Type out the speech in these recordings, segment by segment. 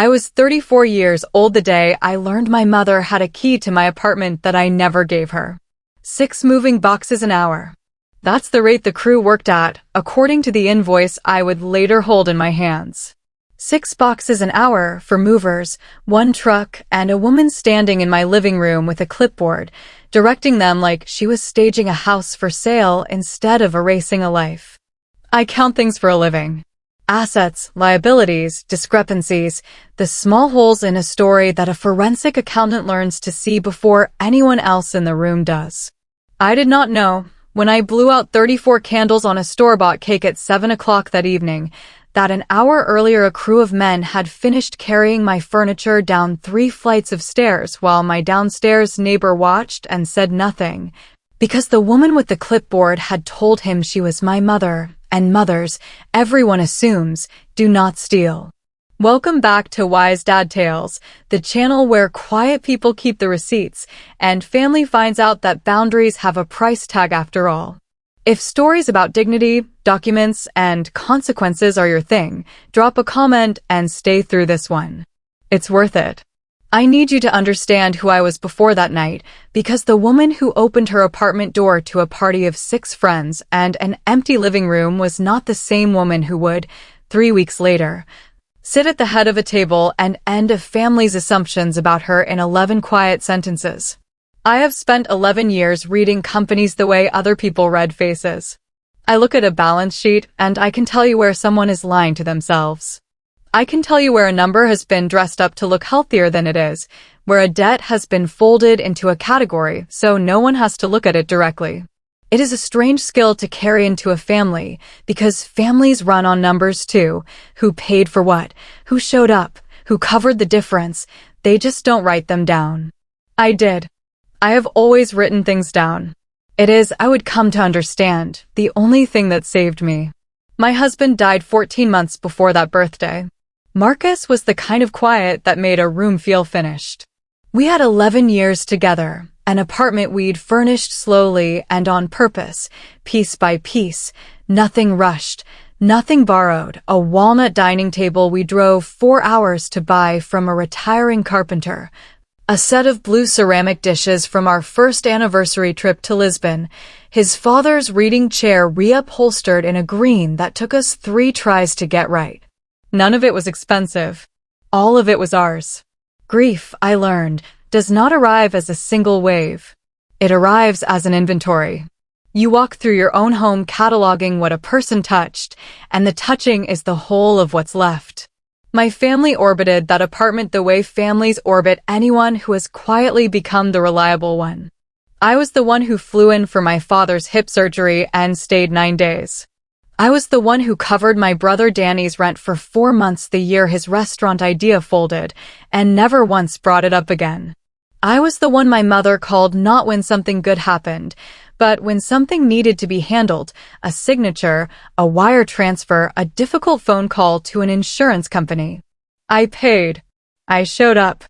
I was 34 years old the day I learned my mother had a key to my apartment that I never gave her. 6 moving boxes an hour. That's the rate the crew worked at, according to the invoice I would later hold in my hands. 6 boxes an hour for movers, 1 truck, and a woman standing in my living room with a clipboard, directing them like she was staging a house for sale instead of erasing a life. I count things for a living. Assets, liabilities, discrepancies, the small holes in a story that a forensic accountant learns to see before anyone else in the room does. I did not know, when I blew out 34 candles on a store-bought cake at 7 o'clock that evening, that an hour earlier a crew of men had finished carrying my furniture down 3 flights of stairs while my downstairs neighbor watched and said nothing, because the woman with the clipboard had told him she was my mother, and mothers, everyone assumes, do not steal. Welcome back to Wise Dad Tales, the channel where quiet people keep the receipts, and family finds out that boundaries have a price tag after all. If stories about dignity, documents, and consequences are your thing, drop a comment and stay through this one. It's worth it. I need you to understand who I was before that night, because the woman who opened her apartment door to a party of 6 friends and an empty living room was not the same woman who would, 3 weeks later, sit at the head of a table and end a family's assumptions about her in 11 quiet sentences. I have spent 11 years reading companies the way other people read faces. I look at a balance sheet and I can tell you where someone is lying to themselves. I can tell you where a number has been dressed up to look healthier than it is, where a debt has been folded into a category so no one has to look at it directly. It is a strange skill to carry into a family, because families run on numbers too. Who paid for what? Who showed up? Who covered the difference? They just don't write them down. I did. I have always written things down. It is, I would come to understand, the only thing that saved me. My husband died 14 months before that birthday. Marcus was the kind of quiet that made a room feel finished. We had 11 years together, an apartment we'd furnished slowly and on purpose, piece by piece, nothing rushed, nothing borrowed, a walnut dining table we drove 4 hours to buy from a retiring carpenter, a set of blue ceramic dishes from our first anniversary trip to Lisbon, his father's reading chair reupholstered in a green that took us 3 tries to get right. None of it was expensive. All of it was ours. Grief, I learned, does not arrive as a single wave. It arrives as an inventory. You walk through your own home cataloging what a person touched, and the touching is the whole of what's left. My family orbited that apartment the way families orbit anyone who has quietly become the reliable one. I was the one who flew in for my father's hip surgery and stayed 9 days. I was the one who covered my brother Danny's rent for 4 months the year his restaurant idea folded, and never once brought it up again. I was the one my mother called not when something good happened, but when something needed to be handled, a signature, a wire transfer, a difficult phone call to an insurance company. I paid. I showed up.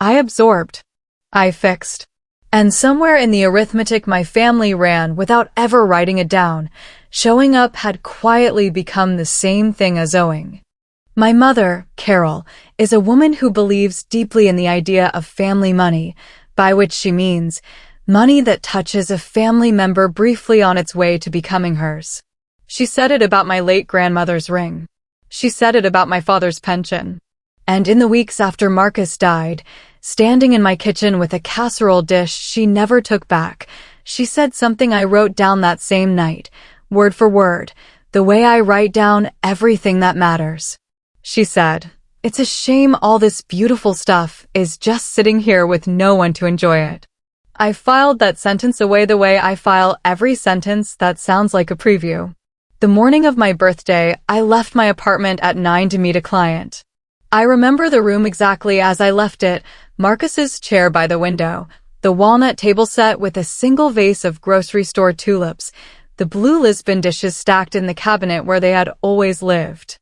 I absorbed. I fixed. And somewhere in the arithmetic my family ran without ever writing it down, showing up had quietly become the same thing as owing. My mother, Carol, is a woman who believes deeply in the idea of family money, by which she means money that touches a family member briefly on its way to becoming hers. She said it about my late grandmother's ring. She said it about my father's pension. And in the weeks after Marcus died, standing in my kitchen with a casserole dish she never took back, she said something I wrote down that same night, word for word, the way I write down everything that matters. She said, "It's a shame all this beautiful stuff is just sitting here with no one to enjoy it." I filed that sentence away the way I file every sentence that sounds like a preview. The morning of my birthday, I left my apartment at 9 to meet a client. I remember the room exactly as I left it, Marcus's chair by the window, the walnut table set with a single vase of grocery store tulips, the blue Lisbon dishes stacked in the cabinet where they had always lived.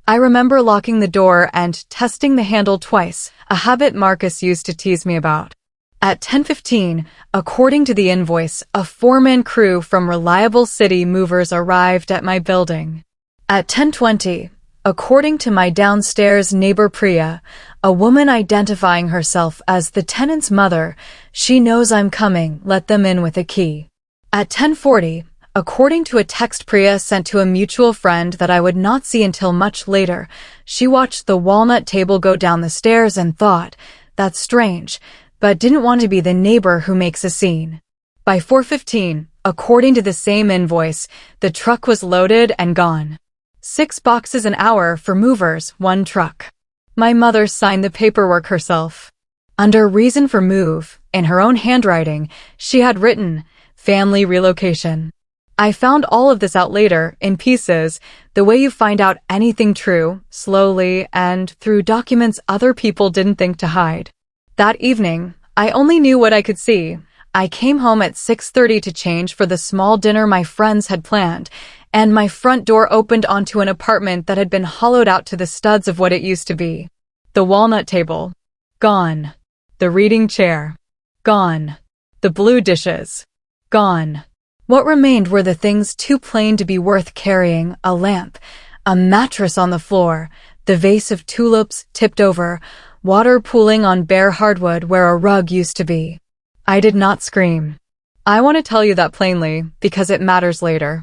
I remember locking the door and testing the handle twice, a habit Marcus used to tease me about. At 10:15, according to the invoice, a 4-man crew from reliable city movers arrived at my building. At 10:20, according to my downstairs neighbor Priya, A woman identifying herself as the tenant's mother. She knows I'm coming, let them in with a key. At 10:40, according to a text Priya sent to a mutual friend that I would not see until much later, she watched the walnut table go down the stairs and thought, that's strange, but didn't want to be the neighbor who makes a scene. By 4:15, according to the same invoice, the truck was loaded and gone. 6 boxes an hour for movers, 1 truck. My mother signed the paperwork herself. Under reason for move, in her own handwriting, she had written, family relocation. I found all of this out later, in pieces, the way you find out anything true, slowly, and through documents other people didn't think to hide. That evening, I only knew what I could see. I came home at 6:30 to change for the small dinner my friends had planned, and my front door opened onto an apartment that had been hollowed out to the studs of what it used to be. The walnut table. Gone. The reading chair. Gone. The blue dishes. Gone. What remained were the things too plain to be worth carrying: a lamp, a mattress on the floor, the vase of tulips tipped over, water pooling on bare hardwood where a rug used to be. I did not scream. I want to tell you that plainly, because it matters later.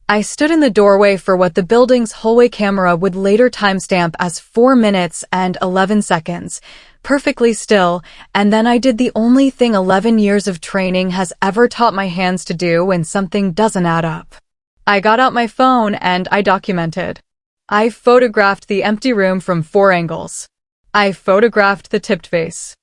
I stood in the doorway for what the building's hallway camera would later timestamp as 4 minutes and 11 seconds, perfectly still, and then I did the only thing 11 years of training has ever taught my hands to do when something doesn't add up. I got out my phone and I documented. I photographed the empty room from 4 angles. I photographed the tipped vase.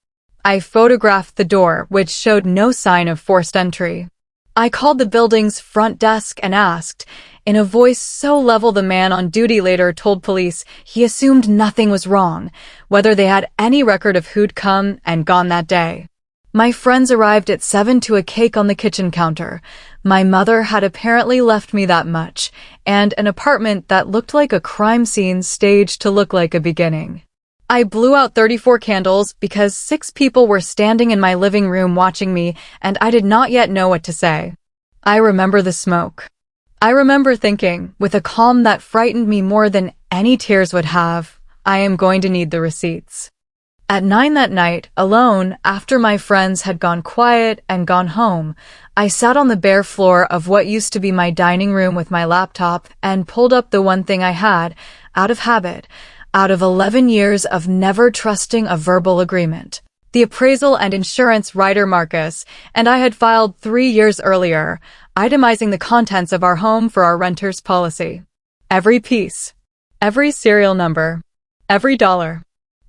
I photographed the door, which showed no sign of forced entry. I called the building's front desk and asked, in a voice so level the man on duty later told police he assumed nothing was wrong, whether they had any record of who'd come and gone that day. My friends arrived at 7 to a cake on the kitchen counter. My mother had apparently left me that much, and an apartment that looked like a crime scene staged to look like a beginning. I blew out 34 candles because 6 people were standing in my living room watching me, and I did not yet know what to say. I remember the smoke. I remember thinking, with a calm that frightened me more than any tears would have, I am going to need the receipts. At 9 that night, alone, after my friends had gone quiet and gone home, I sat on the bare floor of what used to be my dining room with my laptop and pulled up the one thing I had, out of habit, out of 11 years of never trusting a verbal agreement. The appraisal and insurance writer Marcus and I had filed 3 years earlier, itemizing the contents of our home for our renter's policy. Every piece, every serial number, every dollar.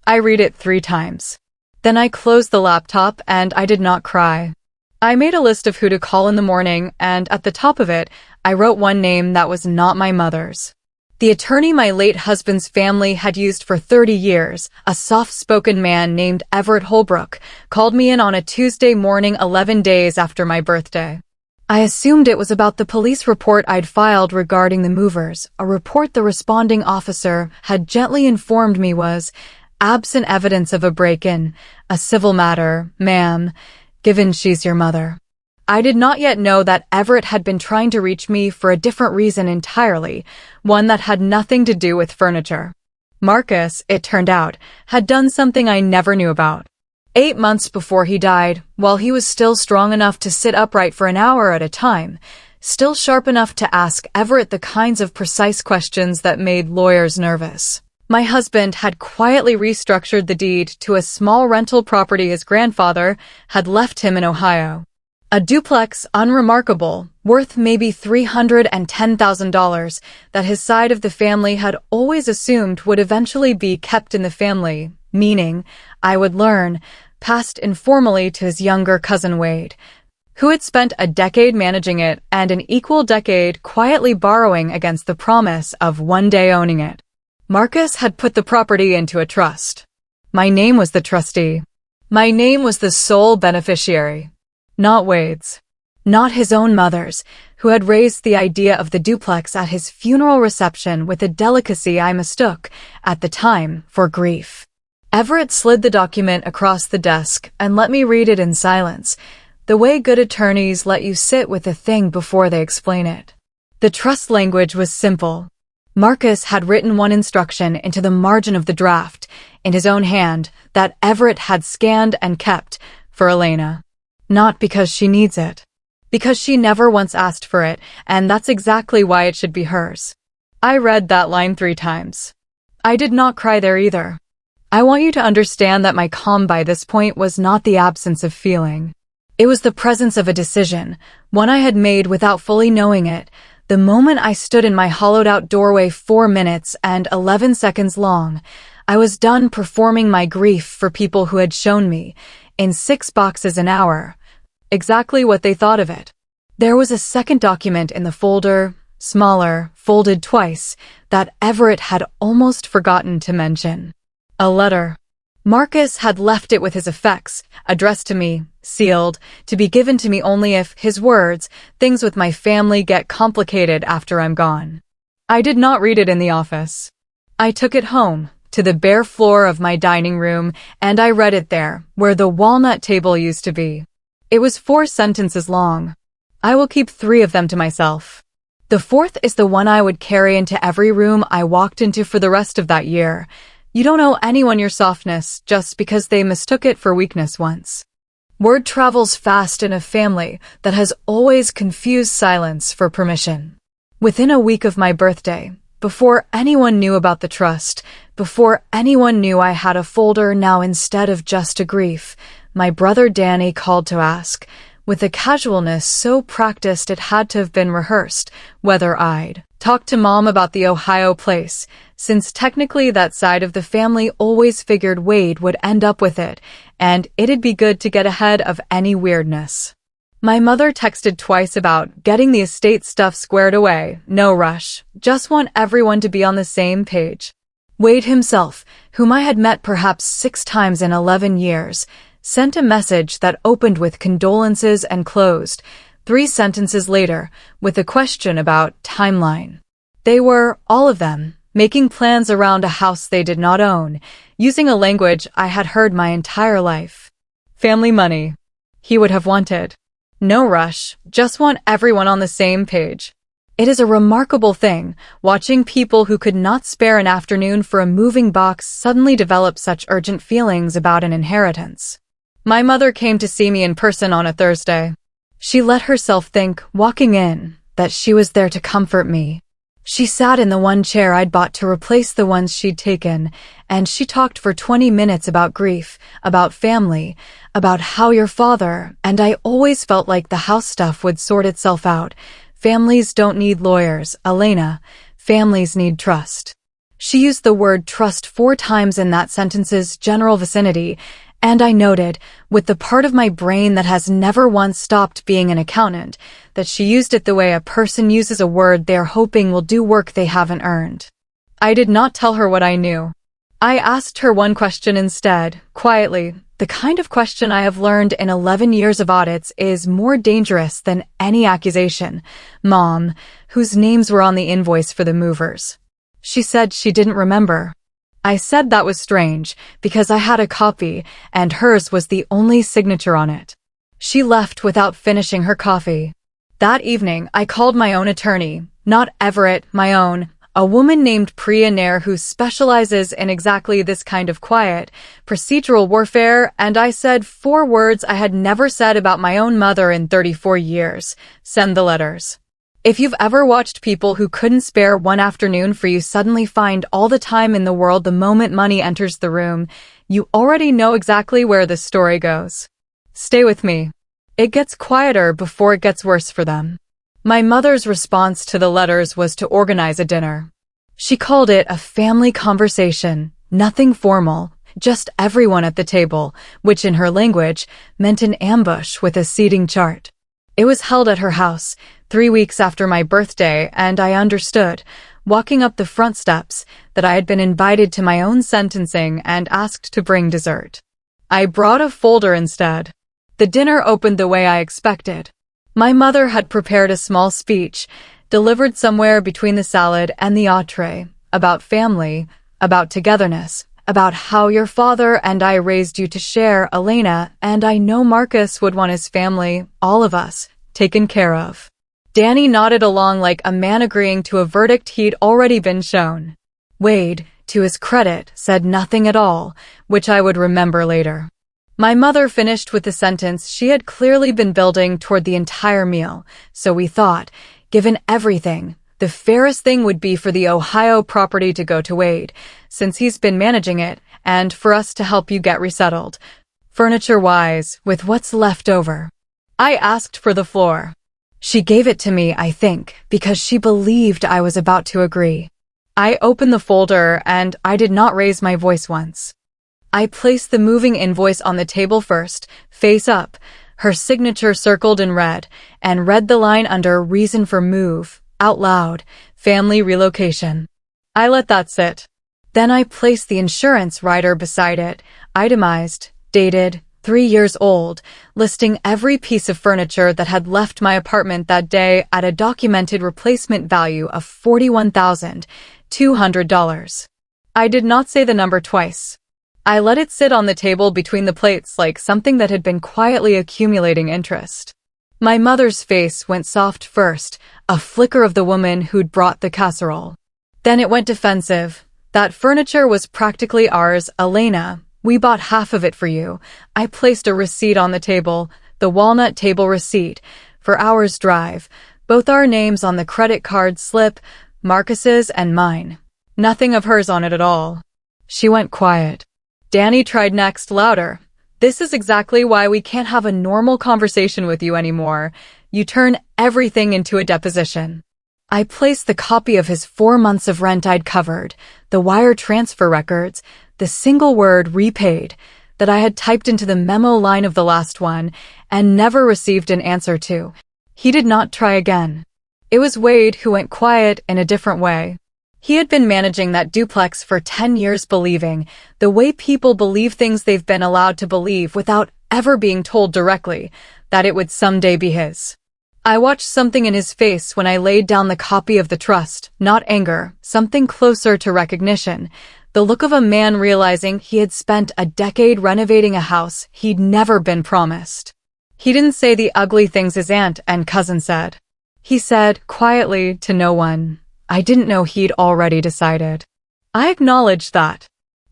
I read it 3 times. Then I closed the laptop and I did not cry. I made a list of who to call in the morning, and at the top of it, I wrote one name that was not my mother's. The attorney my late husband's family had used for 30 years, a soft-spoken man named Everett Holbrook, called me in on a Tuesday morning 11 days after my birthday. I assumed it was about the police report I'd filed regarding the movers, a report the responding officer had gently informed me was absent evidence of a break-in, a civil matter, ma'am, given she's your mother. I did not yet know that Everett had been trying to reach me for a different reason entirely, one that had nothing to do with furniture. Marcus, it turned out, had done something I never knew about. 8 months before he died, while he was still strong enough to sit upright for an hour at a time, still sharp enough to ask Everett the kinds of precise questions that made lawyers nervous, my husband had quietly restructured the deed to a small rental property his grandfather had left him in Ohio. A duplex, unremarkable, worth maybe $310,000 that his side of the family had always assumed would eventually be kept in the family, meaning, I would learn, passed informally to his younger cousin Wade, who had spent a decade managing it and an equal decade quietly borrowing against the promise of one day owning it. Marcus had put the property into a trust. My name was the trustee. My name was the sole beneficiary. Not Wade's. Not his own mother's, who had raised the idea of the duplex at his funeral reception with a delicacy I mistook, at the time, for grief. Everett slid the document across the desk and let me read it in silence, the way good attorneys let you sit with a thing before they explain it. The trust language was simple. Marcus had written one instruction into the margin of the draft, in his own hand, that Everett had scanned and kept for Elena. Not because she needs it. Because she never once asked for it, and that's exactly why it should be hers. I read that line 3 times. I did not cry there either. I want you to understand that my calm by this point was not the absence of feeling. It was the presence of a decision, one I had made without fully knowing it, the moment I stood in my hollowed-out doorway 4 minutes and 11 seconds long. I was done performing my grief for people who had shown me, in 6 boxes an hour, exactly what they thought of it. There was a second document in the folder, smaller, folded twice, that Everett had almost forgotten to mention. A letter. Marcus had left it with his effects, addressed to me, sealed, to be given to me only if, his words, things with my family get complicated after I'm gone. I did not read it in the office. I took it home, to the bare floor of my dining room, and I read it there, where the walnut table used to be. It was 4 sentences long. I will keep 3 of them to myself. The 4th is the one I would carry into every room I walked into for the rest of that year. You don't owe anyone your softness just because they mistook it for weakness once. Word travels fast in a family that has always confused silence for permission. Within a week of my birthday, before anyone knew about the trust, before anyone knew I had a folder now instead of just a grief, my brother Danny called to ask, with a casualness so practiced it had to have been rehearsed, whether I'd talk to Mom about the Ohio place, since technically that side of the family always figured Wade would end up with it, and it'd be good to get ahead of any weirdness. My mother texted twice about getting the estate stuff squared away, no rush, just want everyone to be on the same page. Wade himself, whom I had met perhaps 6 times in 11 years, sent a message that opened with condolences and closed, 3 sentences later, with a question about timeline. They were, all of them, making plans around a house they did not own, using a language I had heard my entire life. Family money. He would have wanted. No rush, just want everyone on the same page. It is a remarkable thing, watching people who could not spare an afternoon for a moving box suddenly develop such urgent feelings about an inheritance. My mother came to see me in person on a Thursday. She let herself think, walking in, that she was there to comfort me. She sat in the one chair I'd bought to replace the ones she'd taken, and she talked for 20 minutes about grief, about family, about how your father, and I always felt like the house stuff would sort itself out. Families don't need lawyers, Elena. Families need trust. She used the word trust 4 times in that sentence's general vicinity, and I noted, with the part of my brain that has never once stopped being an accountant, that she used it the way a person uses a word they're hoping will do work they haven't earned. I did not tell her what I knew. I asked her one question instead, quietly. The kind of question I have learned in 11 years of audits is more dangerous than any accusation. Mom, whose names were on the invoice for the movers. She said she didn't remember. I said that was strange, because I had a copy, and hers was the only signature on it. She left without finishing her coffee. That evening, I called my own attorney, not Everett, my own, a woman named Priya Nair who specializes in exactly this kind of quiet, procedural warfare, and I said 4 words I had never said about my own mother in 34 years. Send the letters. If you've ever watched people who couldn't spare one afternoon for you suddenly find all the time in the world the moment money enters the room, you already know exactly where this story goes. Stay with me. It gets quieter before it gets worse for them. My mother's response to the letters was to organize a dinner. She called it a family conversation, nothing formal, just everyone at the table, which in her language meant an ambush with a seating chart. It was held at her house, 3 weeks after my birthday, and I understood, walking up the front steps, that I had been invited to my own sentencing and asked to bring dessert. I brought a folder instead. The dinner opened the way I expected. My mother had prepared a small speech, delivered somewhere between the salad and the entree, about family, about togetherness, about how your father and I raised you to share, Elena, and I know Marcus would want his family, all of us, taken care of. Danny nodded along like a man agreeing to a verdict he'd already been shown. Wade, to his credit, said nothing at all, which I would remember later. My mother finished with the sentence she had clearly been building toward the entire meal, so we thought, given everything, the fairest thing would be for the Ohio property to go to Wade, since he's been managing it, and for us to help you get resettled. Furniture-wise, with what's left over. I asked for the floor. She gave it to me, I think, because she believed I was about to agree. I opened the folder and I did not raise my voice once. I placed the moving invoice on the table first, face up, her signature circled in red, and read the line under reason for move, out loud, family relocation. I let that sit. Then I placed the insurance rider beside it, itemized, dated, 3 years old, listing every piece of furniture that had left my apartment that day at a documented replacement value of $41,200. I did not say the number twice. I let it sit on the table between the plates like something that had been quietly accumulating interest. My mother's face went soft first, a flicker of the woman who'd brought the casserole. Then it went defensive. That furniture was practically ours, Elena. We bought half of it for you. I placed a receipt on the table, the walnut table receipt, for hours' drive, both our names on the credit card slip, Marcus's and mine. Nothing of hers on it at all. She went quiet. Danny tried next, louder. This is exactly why we can't have a normal conversation with you anymore. You turn everything into a deposition. I placed the copy of his 4 months of rent I'd covered, the wire transfer records, the single word repaid that I had typed into the memo line of the last one and never received an answer to. He did not try again. It was Wade who went quiet in a different way. He had been managing that duplex for 10 years, believing the way people believe things they've been allowed to believe without ever being told directly that it would someday be his. I watched something in his face when I laid down the copy of the trust, not anger, something closer to recognition, the look of a man realizing he had spent a decade renovating a house he'd never been promised. He didn't say the ugly things his aunt and cousin said. He said, quietly, to no one, I didn't know he'd already decided. I acknowledged that.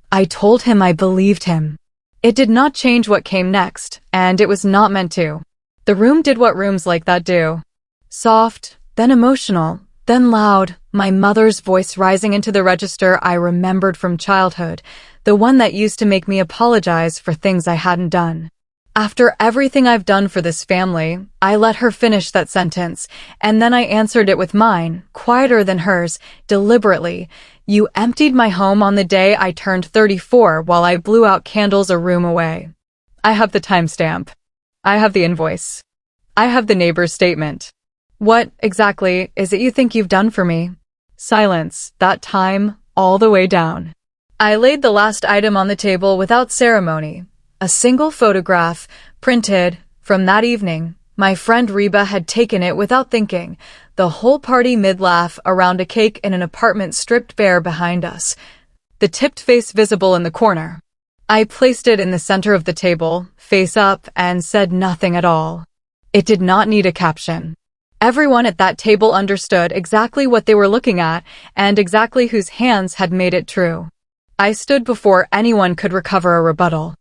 I told him I believed him. It did not change what came next, and it was not meant to. The room did what rooms like that do. Soft, then emotional, then loud, my mother's voice rising into the register I remembered from childhood, the one that used to make me apologize for things I hadn't done. After everything I've done for this family, I let her finish that sentence, and then I answered it with mine, quieter than hers, deliberately. You emptied my home on the day I turned 34 while I blew out candles a room away. I have the timestamp. I have the invoice. I have the neighbor's statement. What, exactly, is it you think you've done for me? Silence, that time, all the way down. I laid the last item on the table without ceremony. A single photograph, printed, from that evening. My friend Reba had taken it without thinking. The whole party mid-laugh around a cake in an apartment stripped bare behind us. The tipped face visible in the corner. I placed it in the center of the table, face up, and said nothing at all. It did not need a caption. Everyone at that table understood exactly what they were looking at and exactly whose hands had made it true. I stood before anyone could recover a rebuttal.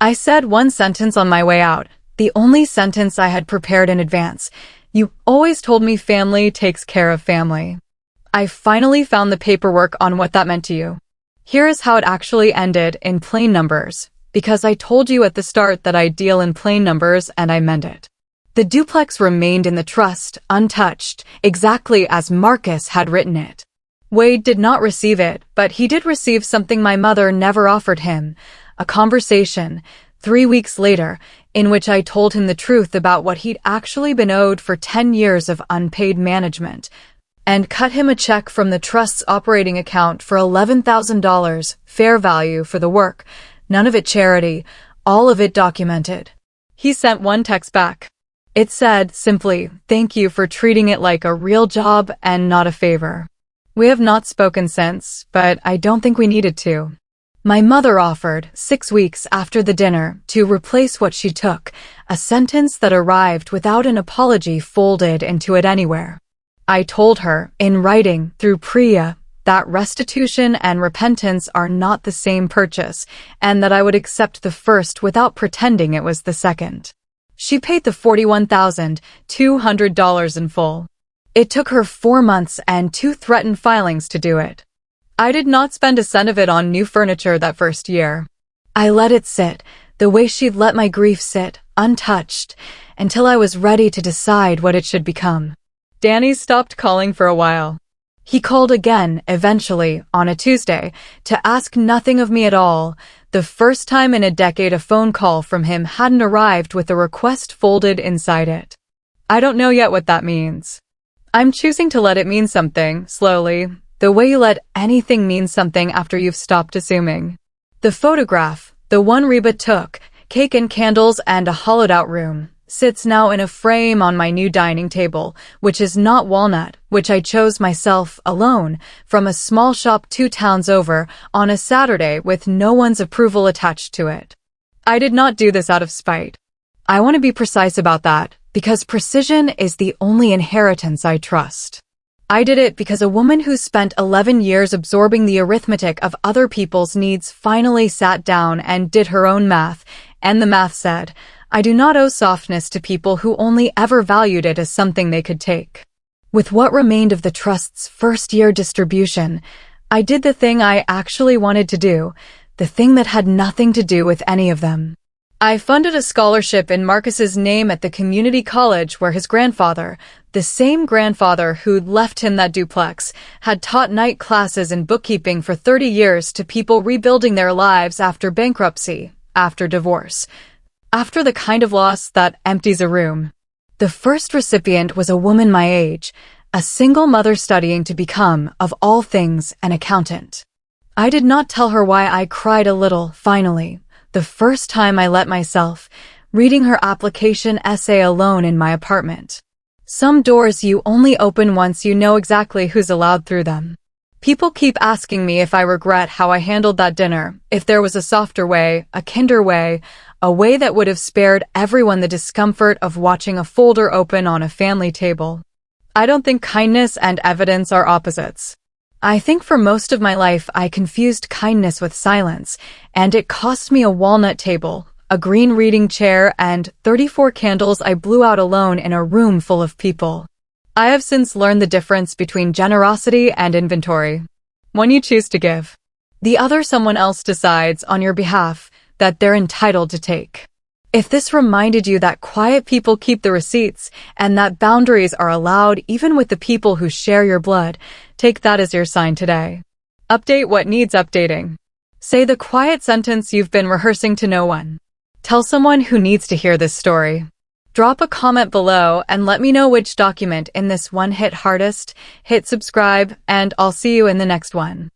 I said one sentence on my way out, the only sentence I had prepared in advance. You always told me family takes care of family. I finally found the paperwork on what that meant to you. Here is how it actually ended in plain numbers, because I told you at the start that I deal in plain numbers and I meant it. The duplex remained in the trust, untouched, exactly as Marcus had written it. Wade did not receive it, but he did receive something my mother never offered him, a conversation, 3 weeks later, in which I told him the truth about what he'd actually been owed for 10 years of unpaid management, and cut him a check from the trust's operating account for $11,000, fair value for the work, none of it charity, all of it documented. He sent one text back. It said, simply, thank you for treating it like a real job and not a favor. We have not spoken since, but I don't think we needed to. My mother offered, 6 weeks after the dinner, to replace what she took, a sentence that arrived without an apology folded into it anywhere. I told her, in writing, through Priya, that restitution and repentance are not the same purchase, and that I would accept the first without pretending it was the second. She paid the $41,200 in full. It took her 4 months and 2 threatened filings to do it. I did not spend a cent of it on new furniture that first year. I let it sit, the way she'd let my grief sit, untouched, until I was ready to decide what it should become. Danny stopped calling for a while. He called again, eventually, on a Tuesday, to ask nothing of me at all. The first time in a decade a phone call from him hadn't arrived with a request folded inside it. I don't know yet what that means. I'm choosing to let it mean something, slowly, the way you let anything mean something after you've stopped assuming. The photograph, the one Reba took, cake and candles and a hollowed-out room, sits now in a frame on my new dining table, which is not walnut, which I chose myself, alone, from a small shop 2 towns over, on a Saturday with no one's approval attached to it. I did not do this out of spite. I want to be precise about that, because precision is the only inheritance I trust. I did it because a woman who spent 11 years absorbing the arithmetic of other people's needs finally sat down and did her own math, and the math said, I do not owe softness to people who only ever valued it as something they could take. With what remained of the trust's first-year distribution, I did the thing I actually wanted to do, the thing that had nothing to do with any of them. I funded a scholarship in Marcus's name at the community college where his grandfather, the same grandfather who'd left him that duplex, had taught night classes in bookkeeping for 30 years to people rebuilding their lives after bankruptcy, after divorce, after the kind of loss that empties a room. The first recipient was a woman my age, a single mother studying to become, of all things, an accountant. I did not tell her why I cried a little, finally, the first time I let myself, reading her application essay alone in my apartment. Some doors you only open once you know exactly who's allowed through them. People keep asking me if I regret how I handled that dinner, if there was a softer way, a kinder way, a way that would have spared everyone the discomfort of watching a folder open on a family table. I don't think kindness and evidence are opposites. I think for most of my life I confused kindness with silence, and it cost me a walnut table, a green reading chair, and 34 candles I blew out alone in a room full of people. I have since learned the difference between generosity and inventory. One you choose to give. The other someone else decides on your behalf that they're entitled to take. If this reminded you that quiet people keep the receipts and that boundaries are allowed even with the people who share your blood, take that as your sign today. Update what needs updating. Say the quiet sentence you've been rehearsing to no one. Tell someone who needs to hear this story. Drop a comment below and let me know which document in this one hit hardest. Hit subscribe, and I'll see you in the next one.